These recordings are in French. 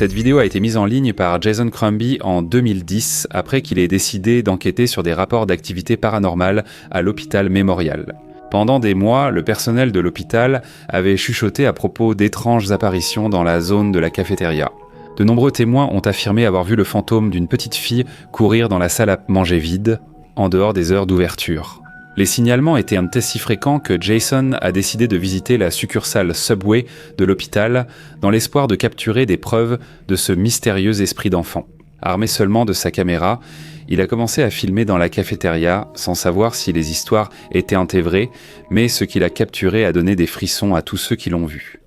Cette vidéo a été mise en ligne par Jason Crumby en 2010, après qu'il ait décidé d'enquêter sur des rapports d'activité paranormale à l'hôpital Memorial. Pendant des mois, le personnel de l'hôpital avait chuchoté à propos d'étranges apparitions dans la zone de la cafétéria. De nombreux témoins ont affirmé avoir vu le fantôme d'une petite fille courir dans la salle à manger vide, en dehors des heures d'ouverture. Les signalements étaient si fréquents que Jason a décidé de visiter la succursale Subway de l'hôpital dans l'espoir de capturer des preuves de ce mystérieux esprit d'enfant. Armé seulement de sa caméra, il a commencé à filmer dans la cafétéria sans savoir si les histoires étaient vraies, mais ce qu'il a capturé a donné des frissons à tous ceux qui l'ont vu.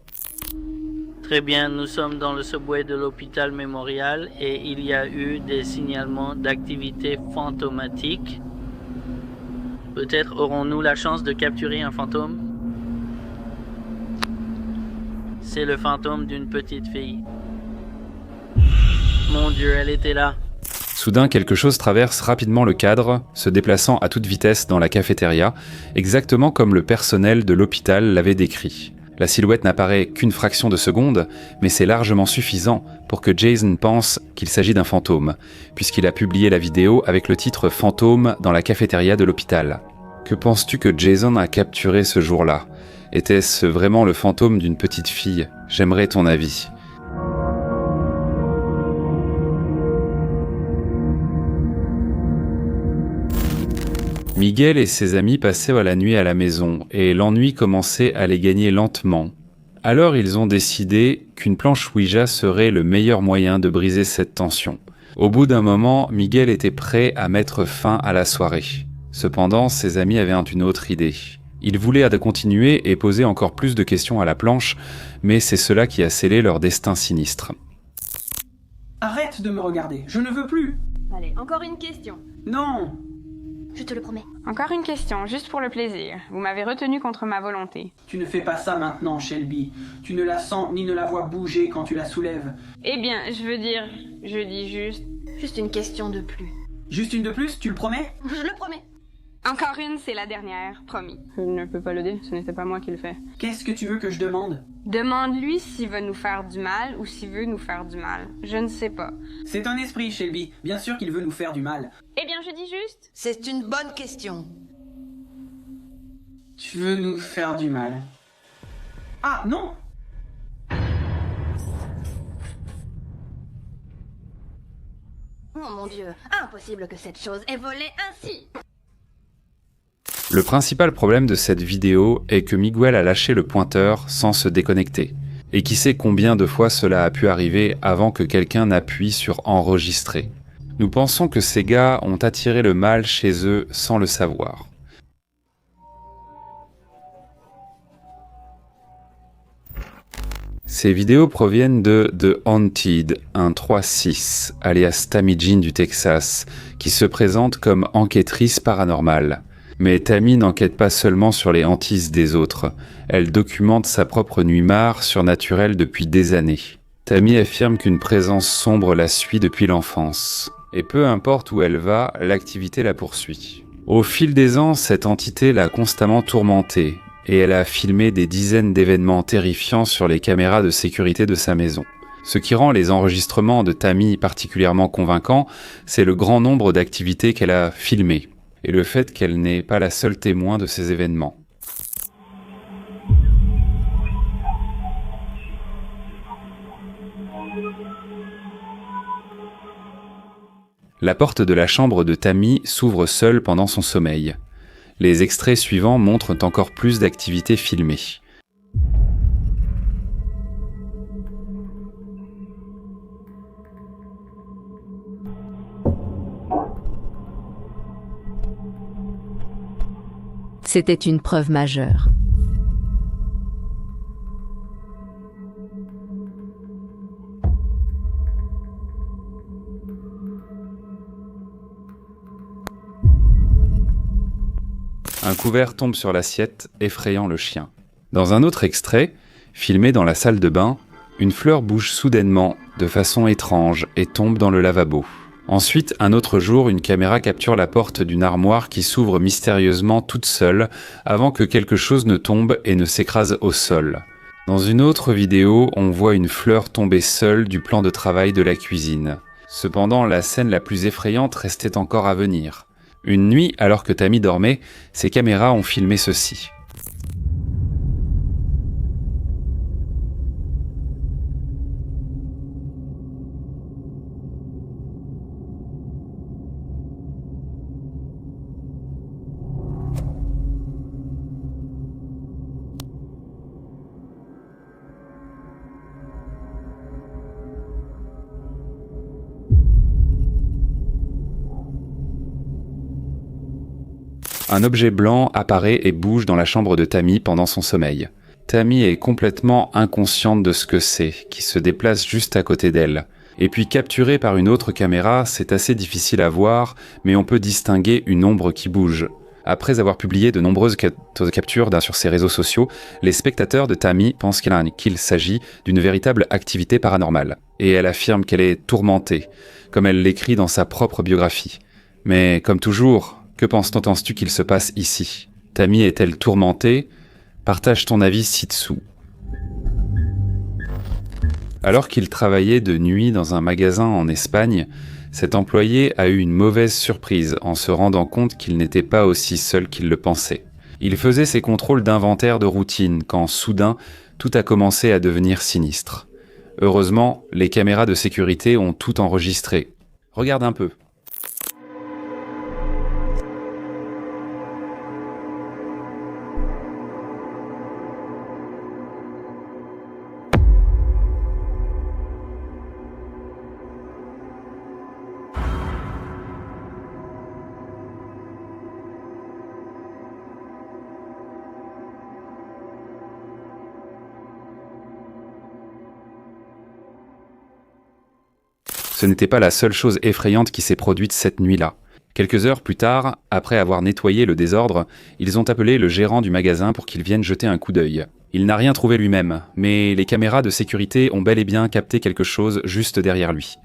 Très bien, nous sommes dans le subway de l'hôpital Memorial et il y a eu des signalements d'activité fantomatique. Peut-être aurons-nous la chance de capturer un fantôme? C'est le fantôme d'une petite fille. Mon Dieu, elle était là. Soudain, quelque chose traverse rapidement le cadre, se déplaçant à toute vitesse dans la cafétéria, exactement comme le personnel de l'hôpital l'avait décrit. La silhouette n'apparaît qu'une fraction de seconde, mais c'est largement suffisant pour que Jason pense qu'il s'agit d'un fantôme, puisqu'il a publié la vidéo avec le titre « Fantôme dans la cafétéria de l'hôpital ». Que penses-tu que Jason a capturé ce jour-là? Était-ce vraiment le fantôme d'une petite fille? J'aimerais ton avis. Miguel et ses amis passaient la nuit à la maison et l'ennui commençait à les gagner lentement. Alors ils ont décidé qu'une planche Ouija serait le meilleur moyen de briser cette tension. Au bout d'un moment, Miguel était prêt à mettre fin à la soirée. Cependant, ses amis avaient une autre idée. Ils voulaient continuer et poser encore plus de questions à la planche, mais c'est cela qui a scellé leur destin sinistre. Arrête de me regarder, je ne veux plus. Allez, encore une question. Non. Je te le promets. Encore une question, juste pour le plaisir. Vous m'avez retenu contre ma volonté. Tu ne fais pas ça maintenant, Shelby. Tu ne la sens ni ne la vois bouger quand tu la soulèves. Eh bien, je dis juste... Juste une question de plus. Juste une de plus, tu le promets? Je le promets. Encore une, c'est la dernière, promis. Je ne peux pas l'aider, ce n'était pas moi qui le fais. Qu'est-ce que tu veux que je demande? Demande-lui s'il veut nous faire du mal ou s'il veut nous faire du mal. Je ne sais pas. C'est un esprit, Shelby. Bien sûr qu'il veut nous faire du mal. Eh bien, je dis juste... C'est une bonne question. Tu veux nous faire du mal? Ah, non! Oh mon Dieu, impossible que cette chose ait volé ainsi. Le principal problème de cette vidéo est que Miguel a lâché le pointeur sans se déconnecter. Et qui sait combien de fois cela a pu arriver avant que quelqu'un n'appuie sur enregistrer. Nous pensons que ces gars ont attiré le mal chez eux sans le savoir. Ces vidéos proviennent de The Haunted, un 3-6, alias Tammy Jean du Texas, qui se présente comme enquêtrice paranormale. Mais Tammy n'enquête pas seulement sur les hantises des autres, elle documente sa propre nuit-marre surnaturelle depuis des années. Tammy affirme qu'une présence sombre la suit depuis l'enfance, et peu importe où elle va, l'activité la poursuit. Au fil des ans, cette entité l'a constamment tourmentée, et elle a filmé des dizaines d'événements terrifiants sur les caméras de sécurité de sa maison. Ce qui rend les enregistrements de Tammy particulièrement convaincants, c'est le grand nombre d'activités qu'elle a filmées, et le fait qu'elle n'est pas la seule témoin de ces événements. La porte de la chambre de Tammy s'ouvre seule pendant son sommeil. Les extraits suivants montrent encore plus d'activités filmées. C'était une preuve majeure. Un couvert tombe sur l'assiette, effrayant le chien. Dans un autre extrait, filmé dans la salle de bain, une fleur bouge soudainement, de façon étrange, et tombe dans le lavabo. Ensuite, un autre jour, une caméra capture la porte d'une armoire qui s'ouvre mystérieusement toute seule avant que quelque chose ne tombe et ne s'écrase au sol. Dans une autre vidéo, on voit une fleur tomber seule du plan de travail de la cuisine. Cependant, la scène la plus effrayante restait encore à venir. Une nuit, alors que Tammy dormait, ses caméras ont filmé ceci. Un objet blanc apparaît et bouge dans la chambre de Tammy pendant son sommeil. Tammy est complètement inconsciente de ce que c'est, qui se déplace juste à côté d'elle. Et puis capturé par une autre caméra, c'est assez difficile à voir, mais on peut distinguer une ombre qui bouge. Après avoir publié de nombreuses captures sur ses réseaux sociaux, les spectateurs de Tammy pensent qu'il s'agit d'une véritable activité paranormale. Et elle affirme qu'elle est tourmentée, comme elle l'écrit dans sa propre biographie. Mais comme toujours, que penses-tu qu'il se passe ici? Tammy est-elle tourmentée? Partage ton avis ci-dessous. Alors qu'il travaillait de nuit dans un magasin en Espagne, cet employé a eu une mauvaise surprise en se rendant compte qu'il n'était pas aussi seul qu'il le pensait. Il faisait ses contrôles d'inventaire de routine quand soudain tout a commencé à devenir sinistre. Heureusement, les caméras de sécurité ont tout enregistré. Regarde un peu. Ce n'était pas la seule chose effrayante qui s'est produite cette nuit-là. Quelques heures plus tard, après avoir nettoyé le désordre, ils ont appelé le gérant du magasin pour qu'il vienne jeter un coup d'œil. Il n'a rien trouvé lui-même, mais les caméras de sécurité ont bel et bien capté quelque chose juste derrière lui.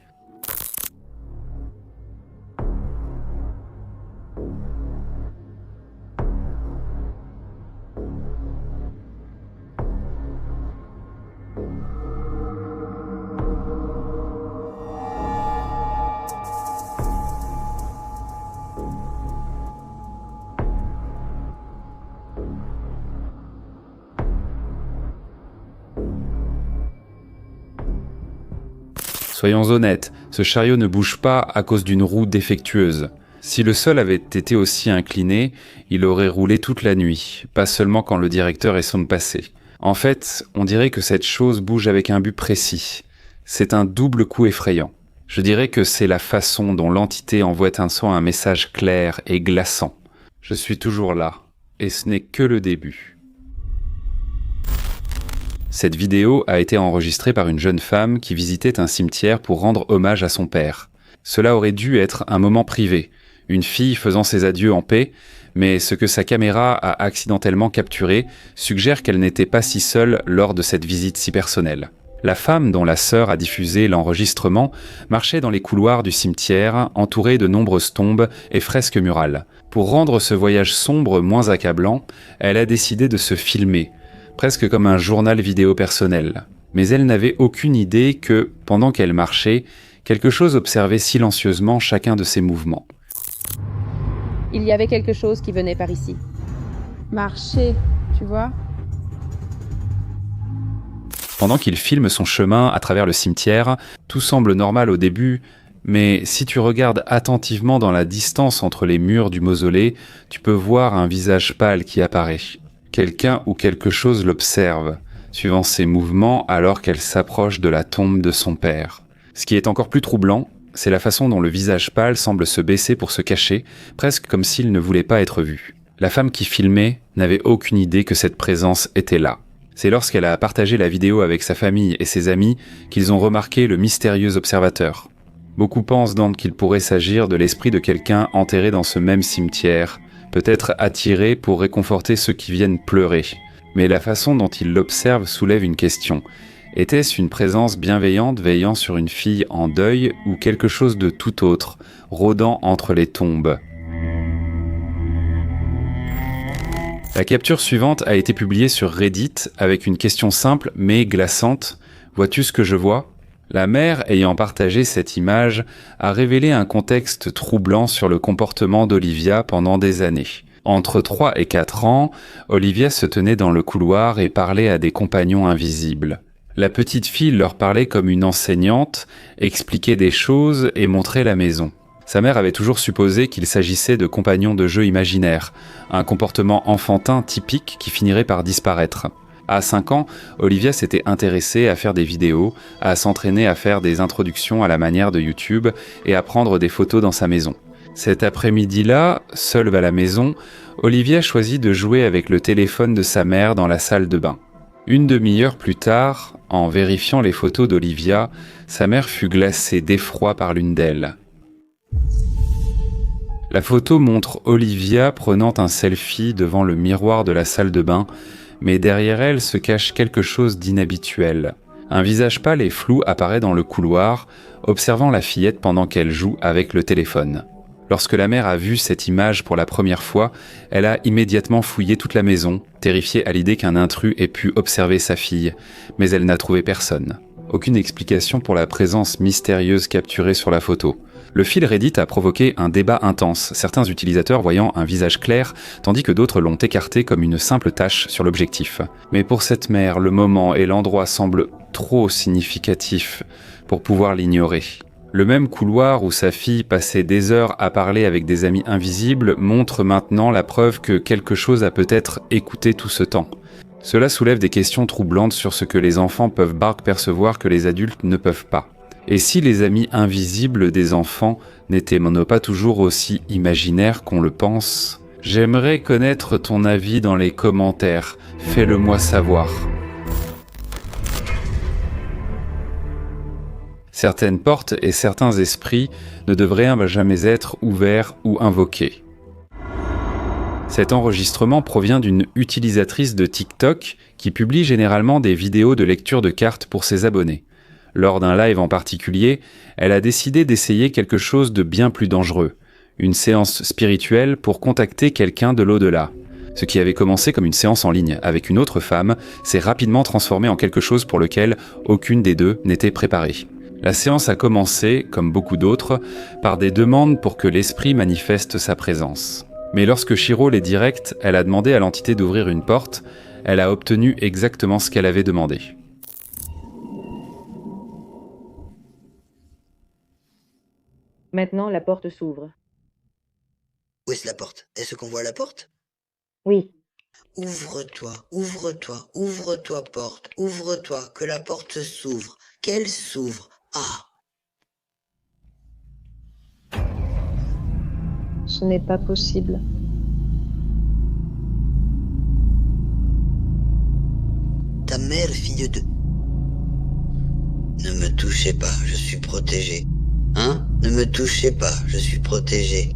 Soyons honnêtes, ce chariot ne bouge pas à cause d'une roue défectueuse. Si le sol avait été aussi incliné, il aurait roulé toute la nuit, pas seulement quand le directeur est son passé. En fait, on dirait que cette chose bouge avec un but précis. C'est un double coup effrayant. Je dirais que c'est la façon dont l'entité envoie un message clair et glaçant. Je suis toujours là, et ce n'est que le début. Cette vidéo a été enregistrée par une jeune femme qui visitait un cimetière pour rendre hommage à son père. Cela aurait dû être un moment privé, une fille faisant ses adieux en paix, mais ce que sa caméra a accidentellement capturé suggère qu'elle n'était pas si seule lors de cette visite si personnelle. La femme dont la sœur a diffusé l'enregistrement marchait dans les couloirs du cimetière, entourée de nombreuses tombes et fresques murales. Pour rendre ce voyage sombre moins accablant, elle a décidé de se filmer, presque comme un journal vidéo personnel. Mais elle n'avait aucune idée que, pendant qu'elle marchait, quelque chose observait silencieusement chacun de ses mouvements. Il y avait quelque chose qui venait par ici. Marcher, tu vois ? Pendant qu'il filme son chemin à travers le cimetière, tout semble normal au début, mais si tu regardes attentivement dans la distance entre les murs du mausolée, tu peux voir un visage pâle qui apparaît. Quelqu'un ou quelque chose l'observe, suivant ses mouvements alors qu'elle s'approche de la tombe de son père. Ce qui est encore plus troublant, c'est la façon dont le visage pâle semble se baisser pour se cacher, presque comme s'il ne voulait pas être vu. La femme qui filmait n'avait aucune idée que cette présence était là. C'est lorsqu'elle a partagé la vidéo avec sa famille et ses amis qu'ils ont remarqué le mystérieux observateur. Beaucoup pensent donc qu'il pourrait s'agir de l'esprit de quelqu'un enterré dans ce même cimetière, peut-être attiré pour réconforter ceux qui viennent pleurer. Mais la façon dont il l'observe soulève une question. Était-ce une présence bienveillante veillant sur une fille en deuil ou quelque chose de tout autre, rôdant entre les tombes ? La capture suivante a été publiée sur Reddit avec une question simple mais glaçante. « Vois-tu ce que je vois ?» La mère, ayant partagé cette image, a révélé un contexte troublant sur le comportement d'Olivia pendant des années. Entre 3 et 4 ans, Olivia se tenait dans le couloir et parlait à des compagnons invisibles. La petite fille leur parlait comme une enseignante, expliquait des choses et montrait la maison. Sa mère avait toujours supposé qu'il s'agissait de compagnons de jeu imaginaires, un comportement enfantin typique qui finirait par disparaître. À 5 ans, Olivia s'était intéressée à faire des vidéos, à s'entraîner à faire des introductions à la manière de YouTube et à prendre des photos dans sa maison. Cet après-midi-là, seule à la maison, Olivia choisit de jouer avec le téléphone de sa mère dans la salle de bain. Une demi-heure plus tard, en vérifiant les photos d'Olivia, sa mère fut glacée d'effroi par l'une d'elles. La photo montre Olivia prenant un selfie devant le miroir de la salle de bain, mais derrière elle se cache quelque chose d'inhabituel. Un visage pâle et flou apparaît dans le couloir, observant la fillette pendant qu'elle joue avec le téléphone. Lorsque la mère a vu cette image pour la première fois, elle a immédiatement fouillé toute la maison, terrifiée à l'idée qu'un intrus ait pu observer sa fille, mais elle n'a trouvé personne. Aucune explication pour la présence mystérieuse capturée sur la photo. Le fil Reddit a provoqué un débat intense, certains utilisateurs voyant un visage clair, tandis que d'autres l'ont écarté comme une simple tache sur l'objectif. Mais pour cette mère, le moment et l'endroit semblent trop significatifs pour pouvoir l'ignorer. Le même couloir où sa fille passait des heures à parler avec des amis invisibles montre maintenant la preuve que quelque chose a peut-être écouté tout ce temps. Cela soulève des questions troublantes sur ce que les enfants peuvent percevoir que les adultes ne peuvent pas. Et si les amis invisibles des enfants n'étaient pas toujours aussi imaginaires qu'on le pense? J'aimerais connaître ton avis dans les commentaires, fais-le-moi savoir. Certaines portes et certains esprits ne devraient jamais être ouverts ou invoqués. Cet enregistrement provient d'une utilisatrice de TikTok qui publie généralement des vidéos de lecture de cartes pour ses abonnés. Lors d'un live en particulier, elle a décidé d'essayer quelque chose de bien plus dangereux, une séance spirituelle pour contacter quelqu'un de l'au-delà. Ce qui avait commencé comme une séance en ligne avec une autre femme s'est rapidement transformé en quelque chose pour lequel aucune des deux n'était préparée. La séance a commencé, comme beaucoup d'autres, par des demandes pour que l'esprit manifeste sa présence. Mais lorsque Shiro les directe, elle a demandé à l'entité d'ouvrir une porte, elle a obtenu exactement ce qu'elle avait demandé. Maintenant, la porte s'ouvre. Où est-ce la porte? Est-ce qu'on voit la porte? Oui. Ouvre-toi, ouvre-toi, ouvre-toi, porte, ouvre-toi, que la porte s'ouvre, qu'elle s'ouvre. Ah! Ce n'est pas possible. Ta mère, fille de... Ne me touchez pas, je suis protégé. Hein? Ne me touchez pas, je suis protégé.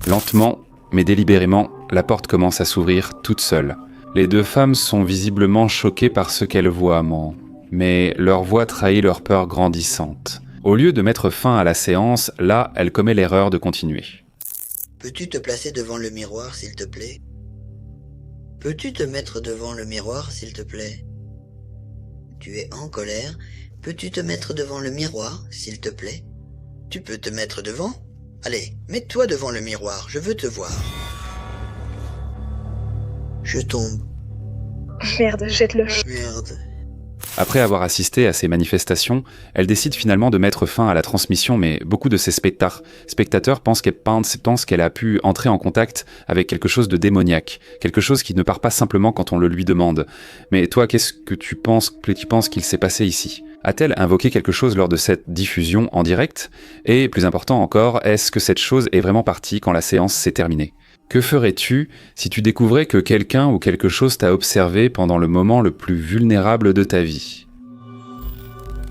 Lentement, mais délibérément, la porte commence à s'ouvrir toute seule. Les deux femmes sont visiblement choquées par ce qu'elles voient, mais leur voix trahit leur peur grandissante. Au lieu de mettre fin à la séance, là, elle commet l'erreur de continuer. Peux-tu te placer devant le miroir, s'il te plaît? Peux-tu te mettre devant le miroir, s'il te plaît? Tu es en colère? Peux-tu te mettre devant le miroir, s'il te plaît? Tu peux te mettre devant? Allez, mets-toi devant le miroir, je veux te voir. Je tombe. Merde, jette-le. Merde. Après avoir assisté à ces manifestations, elle décide finalement de mettre fin à la transmission, mais beaucoup de ses spectateurs pensent qu'elle a pu entrer en contact avec quelque chose de démoniaque, quelque chose qui ne part pas simplement quand on le lui demande. Mais toi, qu'est-ce que tu penses qu'il s'est passé ici? A-t-elle invoqué quelque chose lors de cette diffusion en direct? Et plus important encore, est-ce que cette chose est vraiment partie quand la séance s'est terminée? Que ferais-tu si tu découvrais que quelqu'un ou quelque chose t'a observé pendant le moment le plus vulnérable de ta vie?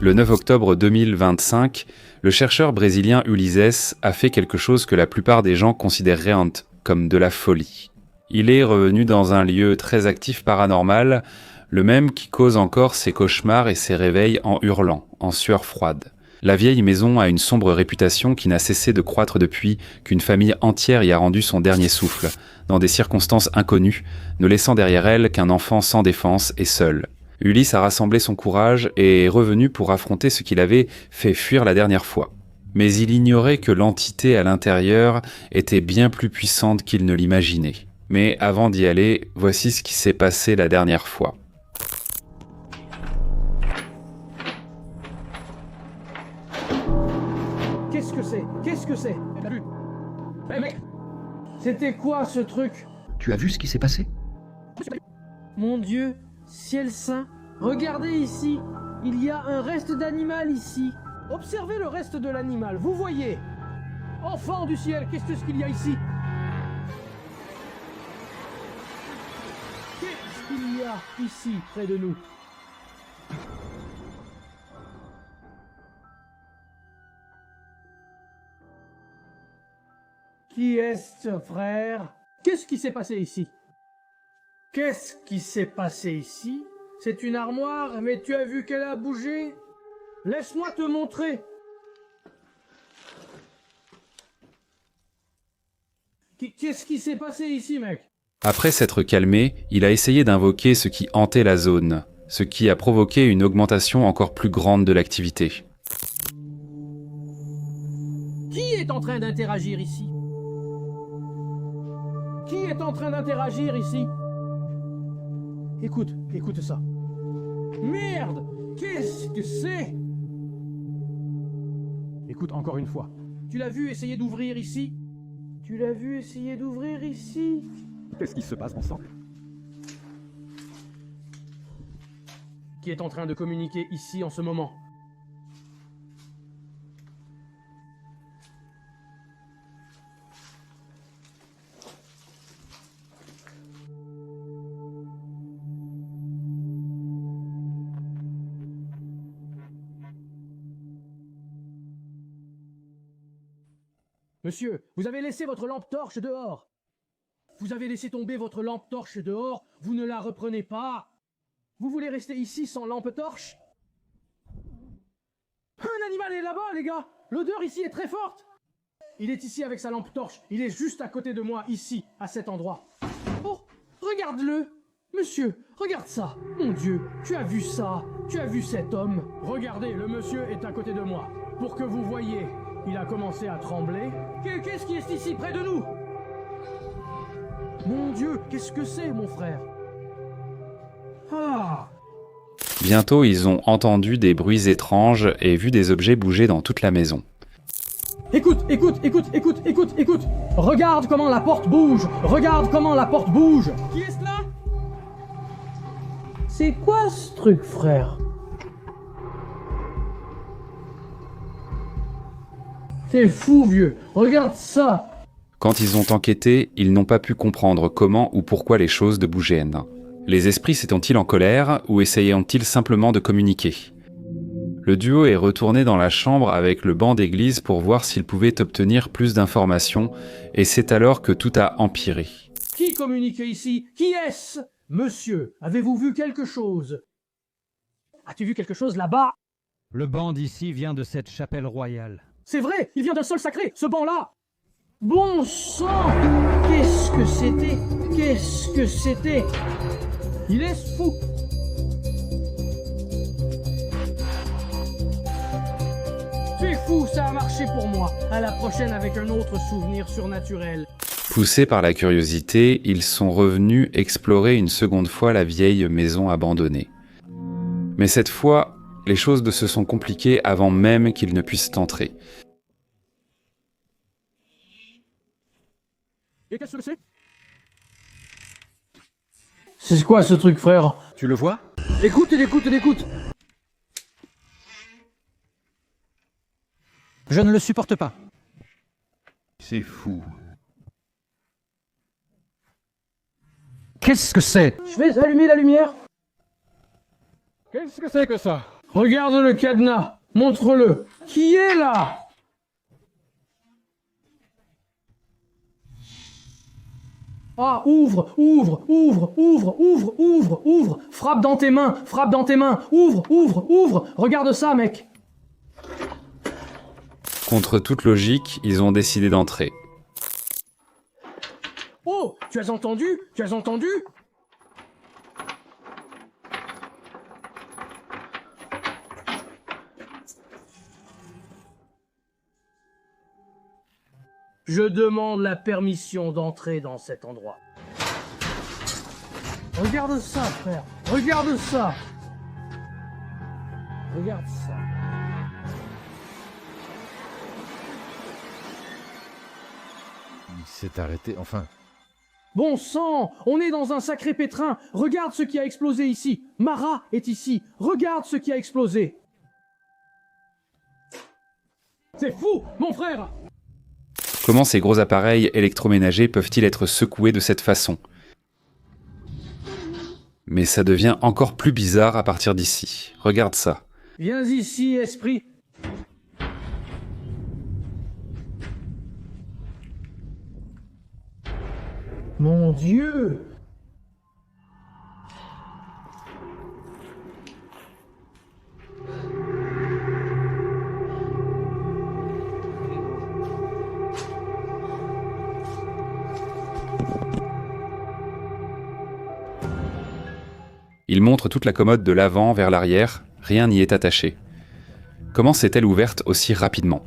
Le 9 octobre 2025, le chercheur brésilien Ulisses a fait quelque chose que la plupart des gens considéreraient comme de la folie. Il est revenu dans un lieu très actif paranormal, le même qui cause encore ses cauchemars et ses réveils en hurlant, en sueur froide. La vieille maison a une sombre réputation qui n'a cessé de croître depuis qu'une famille entière y a rendu son dernier souffle, dans des circonstances inconnues, ne laissant derrière elle qu'un enfant sans défense et seul. Ulysse a rassemblé son courage et est revenu pour affronter ce qu'il avait fait fuir la dernière fois. Mais il ignorait que l'entité à l'intérieur était bien plus puissante qu'il ne l'imaginait. Mais avant d'y aller, voici ce qui s'est passé la dernière fois. Qu'est-ce que c'est? Qu'est-ce que c'est? T'as vu? Eh mec! C'était quoi ce truc? Tu as vu ce qui s'est passé? Mon Dieu, ciel saint, regardez ici, il y a un reste d'animal ici. Observez le reste de l'animal, vous voyez. Enfant du ciel, qu'est-ce qu'il y a ici? Qu'est-ce qu'il y a ici, près de nous? Qui est-ce, frère? Qu'est-ce qui s'est passé ici? Qu'est-ce qui s'est passé ici? C'est une armoire, mais tu as vu qu'elle a bougé? Laisse-moi te montrer. Qu'est-ce qui s'est passé ici, mec? Après s'être calmé, il a essayé d'invoquer ce qui hantait la zone, ce qui a provoqué une augmentation encore plus grande de l'activité. Qui est en train d'interagir ici? Qui est en train d'interagir ici? Écoute ça. Merde! Qu'est-ce que c'est? Écoute encore une fois. Tu l'as vu essayer d'ouvrir ici? Tu l'as vu essayer d'ouvrir ici? Qu'est-ce qui se passe, mon sang? Qui est en train de communiquer ici en ce moment? Monsieur, vous avez laissé votre lampe torche dehors. Vous avez laissé tomber votre lampe torche dehors, vous ne la reprenez pas. Vous voulez rester ici sans lampe torche? Un animal est là-bas, les gars. L'odeur ici est très forte. Il est ici avec sa lampe torche. Il est juste à côté de moi, ici, à cet endroit. Oh, regarde-le. Monsieur, regarde ça. Mon Dieu, tu as vu ça? Tu as vu cet homme? Regardez, le monsieur est à côté de moi. Pour que vous voyez, il a commencé à trembler. Qu'est-ce qui est ici, près de nous? Mon Dieu, qu'est-ce que c'est, mon frère? Ah! Bientôt, ils ont entendu des bruits étranges et vu des objets bouger dans toute la maison. Écoute! Regarde comment la porte bouge! Regarde comment la porte bouge! Qui est-ce là? C'est quoi ce truc, frère? C'est fou, vieux! Regarde ça! Quand ils ont enquêté, ils n'ont pas pu comprendre comment ou pourquoi les choses de bougeaient. Les esprits s'étaient-ils en colère ou essayaient-ils simplement de communiquer? Le duo est retourné dans la chambre avec le banc d'église pour voir s'il pouvait obtenir plus d'informations, et c'est alors que tout a empiré. Qui communique ici? Qui est-ce? Monsieur, avez-vous vu quelque chose? As-tu vu quelque chose là-bas? Le banc d'ici vient de cette chapelle royale. C'est vrai, il vient d'un sol sacré, ce banc-là! Bon sang! Qu'est-ce que c'était? Qu'est-ce que c'était? Il est fou! C'est fou, ça a marché pour moi. À la prochaine avec un autre souvenir surnaturel. Poussés par la curiosité, ils sont revenus explorer une seconde fois la vieille maison abandonnée. Mais cette fois, les choses se sont compliquées avant même qu'ils ne puissent entrer. Et qu'est-ce que c'est? C'est quoi ce truc, frère? Tu le vois? Écoute. Je ne le supporte pas. C'est fou. Qu'est-ce que c'est? Je vais allumer la lumière. Qu'est-ce que c'est que ça? Regarde le cadenas. Montre-le. Qui est là? Ah, ouvre! Frappe dans tes mains! Ouvre! Regarde ça, mec! Contre toute logique, ils ont décidé d'entrer. Oh, tu as entendu? Tu as entendu? Je demande la permission d'entrer dans cet endroit. Regarde ça, frère. Regarde ça. Regarde ça. Il s'est arrêté, enfin... Bon sang, on est dans un sacré pétrin. Regarde ce qui a explosé ici. Mara est ici. Regarde ce qui a explosé. C'est fou, mon frère. Comment ces gros appareils électroménagers peuvent-ils être secoués de cette façon? Mais ça devient encore plus bizarre à partir d'ici. Regarde ça. Viens ici, esprit. Mon Dieu! Il montre toute la commode de l'avant vers l'arrière, rien n'y est attaché. Comment s'est-elle ouverte aussi rapidement?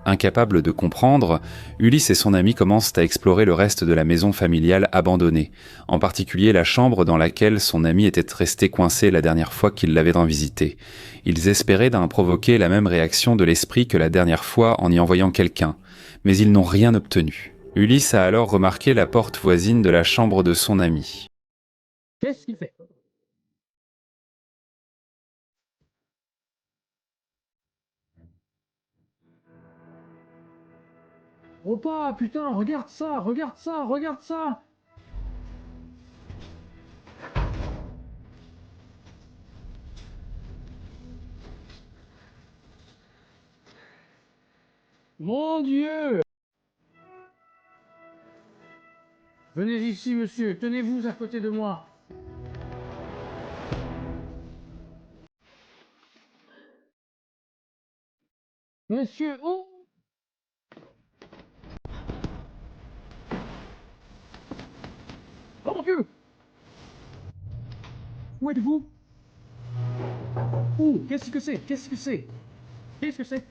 Incapable de comprendre, Ulysse et son ami commencent à explorer le reste de la maison familiale abandonnée, en particulier la chambre dans laquelle son ami était resté coincé la dernière fois qu'il l'avait visité. Ils espéraient d'en provoquer la même réaction de l'esprit que la dernière fois en y envoyant quelqu'un, mais ils n'ont rien obtenu. Ulysse a alors remarqué la porte voisine de la chambre de son ami. Qu'est-ce qu'il fait? Opa, putain, regarde ça, regarde ça, regarde ça. Mon Dieu! Venez ici, monsieur, tenez-vous à côté de moi. Monsieur, oh! Oh mon Dieu! Où êtes-vous? Ouh, qu'est-ce que c'est? Qu'est-ce que c'est? Qu'est-ce que c'est?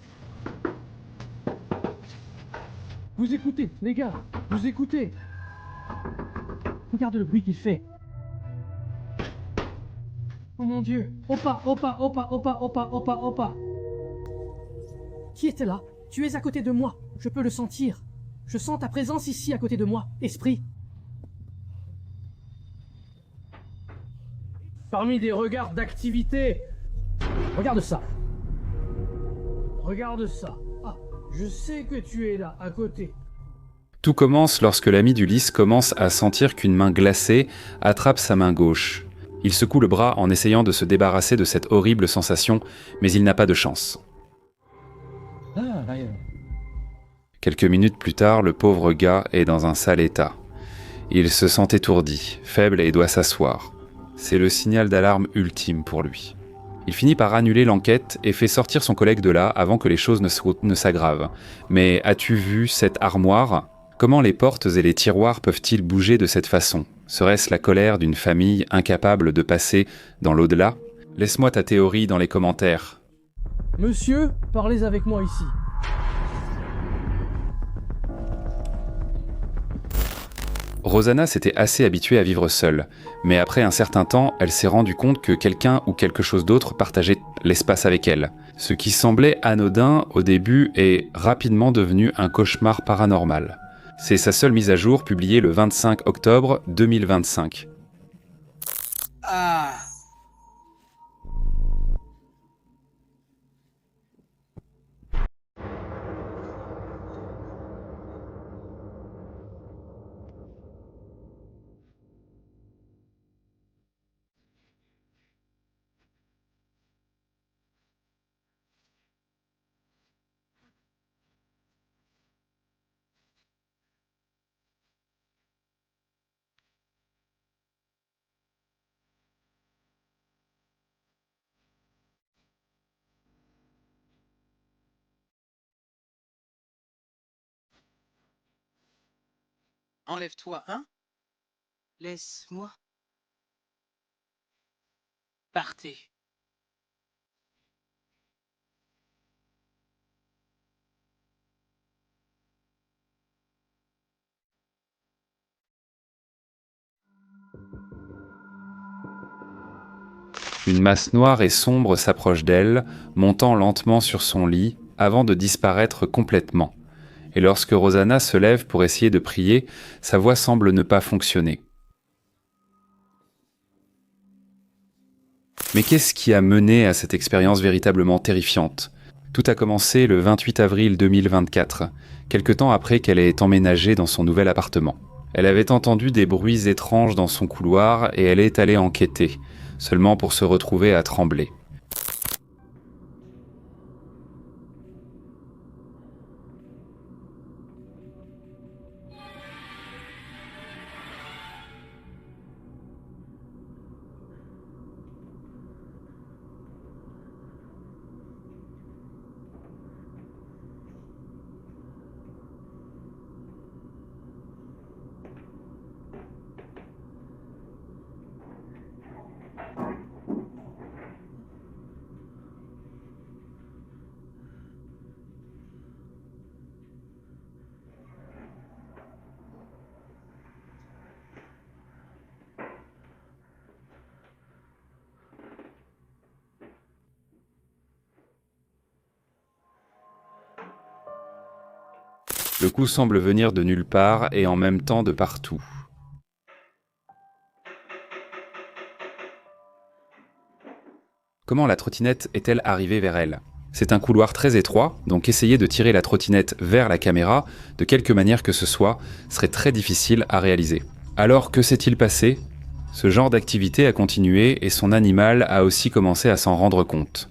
Vous écoutez, les gars, vous écoutez. Regarde le bruit qu'il fait. Oh mon Dieu! Opa, opa, opa, opa, opa, opa, opa! Qui était là? Tu es à côté de moi. Je peux le sentir. Je sens ta présence ici à côté de moi, esprit. Parmi des regards d'activité. Regarde ça. Regarde ça. Ah, je sais que tu es là, à côté. Tout commence lorsque l'ami d'Ulysse commence à sentir qu'une main glacée attrape sa main gauche. Il secoue le bras en essayant de se débarrasser de cette horrible sensation, mais il n'a pas de chance. Quelques minutes plus tard, le pauvre gars est dans un sale état. Il se sent étourdi, faible et doit s'asseoir. C'est le signal d'alarme ultime pour lui. Il finit par annuler l'enquête et fait sortir son collègue de là avant que les choses ne s'aggravent. Mais as-tu vu cette armoire? Comment les portes et les tiroirs peuvent-ils bouger de cette façon? Serait-ce la colère d'une famille incapable de passer dans l'au-delà? Laisse-moi ta théorie dans les commentaires. Monsieur, parlez avec moi ici. Rosanna s'était assez habituée à vivre seule, mais après un certain temps, elle s'est rendue compte que quelqu'un ou quelque chose d'autre partageait l'espace avec elle. Ce qui semblait anodin au début est rapidement devenu un cauchemar paranormal. C'est sa seule mise à jour publiée le 25 octobre 2025. Ah. Enlève-toi, hein? Laisse-moi. Partez. Une masse noire et sombre s'approche d'elle, montant lentement sur son lit, avant de disparaître complètement. Et lorsque Rosanna se lève pour essayer de prier, sa voix semble ne pas fonctionner. Mais qu'est-ce qui a mené à cette expérience véritablement terrifiante ? Tout a commencé le 28 avril 2024, quelque temps après qu'elle ait emménagé dans son nouvel appartement. Elle avait entendu des bruits étranges dans son couloir et elle est allée enquêter, seulement pour se retrouver à trembler. Le coup semble venir de nulle part et en même temps de partout. Comment la trottinette est-elle arrivée vers elle ? C'est un couloir très étroit, donc essayer de tirer la trottinette vers la caméra, de quelque manière que ce soit, serait très difficile à réaliser. Alors que s'est-il passé ? Ce genre d'activité a continué et son animal a aussi commencé à s'en rendre compte.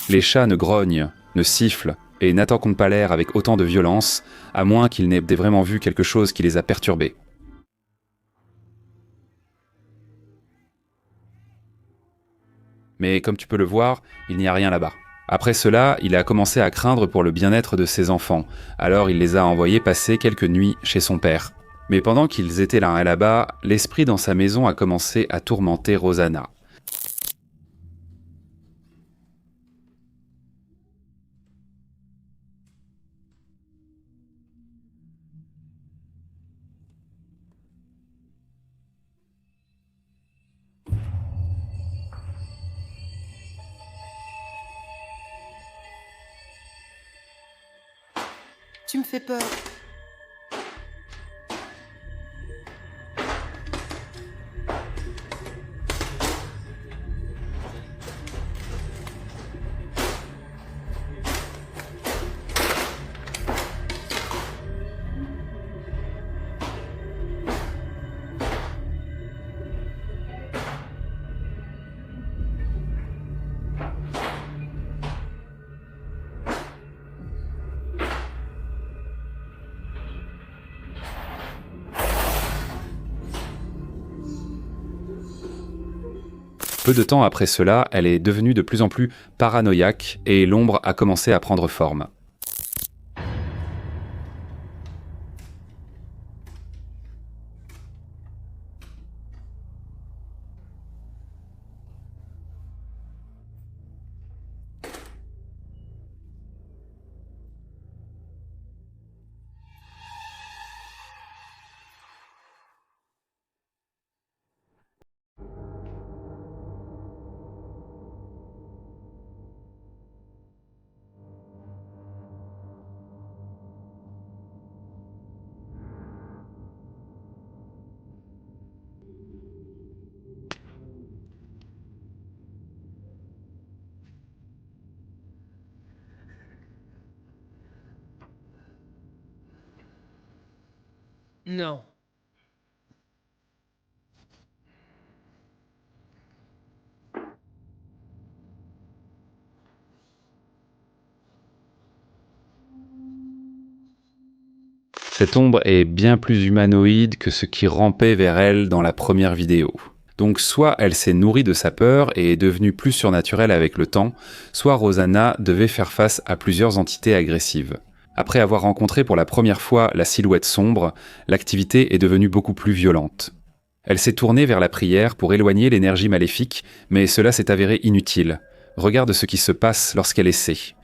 Les chats ne grognent, ne sifflent et n'attaquent pas l'air avec autant de violence, à moins qu'ils n'aient vraiment vu quelque chose qui les a perturbés. Mais comme tu peux le voir, il n'y a rien là-bas. Après cela, il a commencé à craindre pour le bien-être de ses enfants, alors il les a envoyés passer quelques nuits chez son père. Mais pendant qu'ils étaient là-bas, l'esprit dans sa maison a commencé à tourmenter Rosanna. Tu me fais peur. Peu de temps après cela, elle est devenue de plus en plus paranoïaque et l'ombre a commencé à prendre forme. Non. Cette ombre est bien plus humanoïde que ce qui rampait vers elle dans la première vidéo. Donc soit elle s'est nourrie de sa peur et est devenue plus surnaturelle avec le temps, soit Rosanna devait faire face à plusieurs entités agressives. Après avoir rencontré pour la première fois la silhouette sombre, l'activité est devenue beaucoup plus violente. Elle s'est tournée vers la prière pour éloigner l'énergie maléfique, mais cela s'est avéré inutile. Regarde ce qui se passe lorsqu'elle essaie.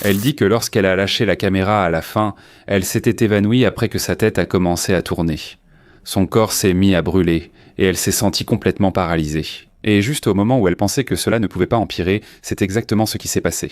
Elle dit que lorsqu'elle a lâché la caméra à la fin, elle s'était évanouie après que sa tête a commencé à tourner. Son corps s'est mis à brûler et elle s'est sentie complètement paralysée. Et juste au moment où elle pensait que cela ne pouvait pas empirer, c'est exactement ce qui s'est passé.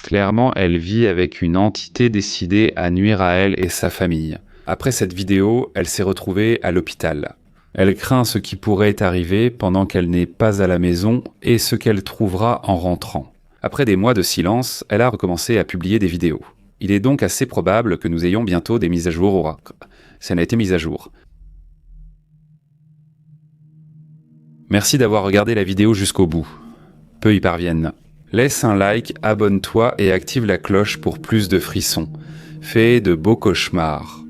Clairement, elle vit avec une entité décidée à nuire à elle et sa famille. Après cette vidéo, elle s'est retrouvée à l'hôpital. Elle craint ce qui pourrait arriver pendant qu'elle n'est pas à la maison et ce qu'elle trouvera en rentrant. Après des mois de silence, elle a recommencé à publier des vidéos. Il est donc assez probable que nous ayons bientôt des mises à jour. Ça n'a été mise à jour. Merci d'avoir regardé la vidéo jusqu'au bout. Peu y parviennent. Laisse un like, abonne-toi et active la cloche pour plus de frissons. Fais de beaux cauchemars.